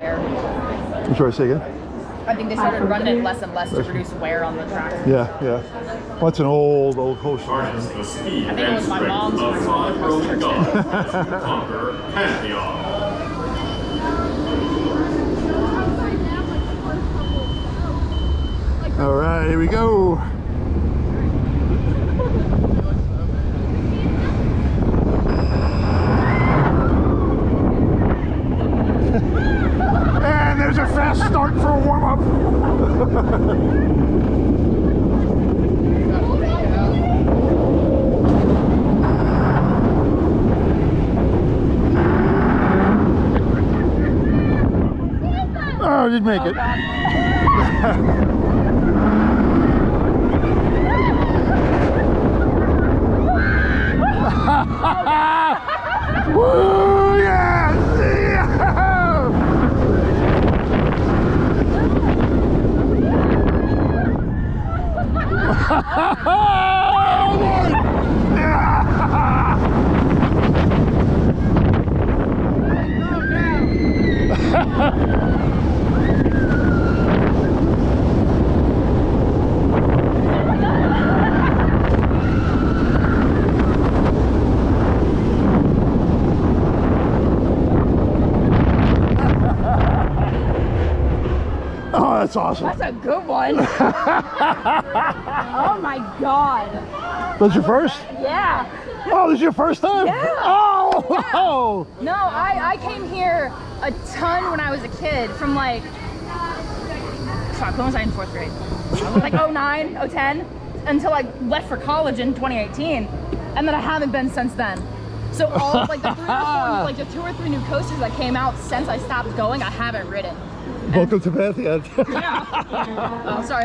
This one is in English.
I'm sorry, say again? I think they started running it less and less to reduce wear on the track. Yeah. Well, it's an old coaster. I think it was my mom's first coaster too. Conquer Pantheon. All right, here we go. And there's a fast start for a warm-up. Oh, I didn't make it. Woo, yes! Oh, that's awesome. That's a good one. Oh my god. That's your first? Yeah. Oh, this is your first time? Yeah. Oh, Yeah. wow. No, I came here a ton when I was a kid from like, fuck, when was I in 4th grade? I was like 09, 010, until I left for college in 2018. And then I haven't been since then. So all of like the 3 or 4, like the 2 or 3 new coasters that came out since I stopped going, I haven't ridden. Welcome to Pantheon. Yeah. Oh, sorry.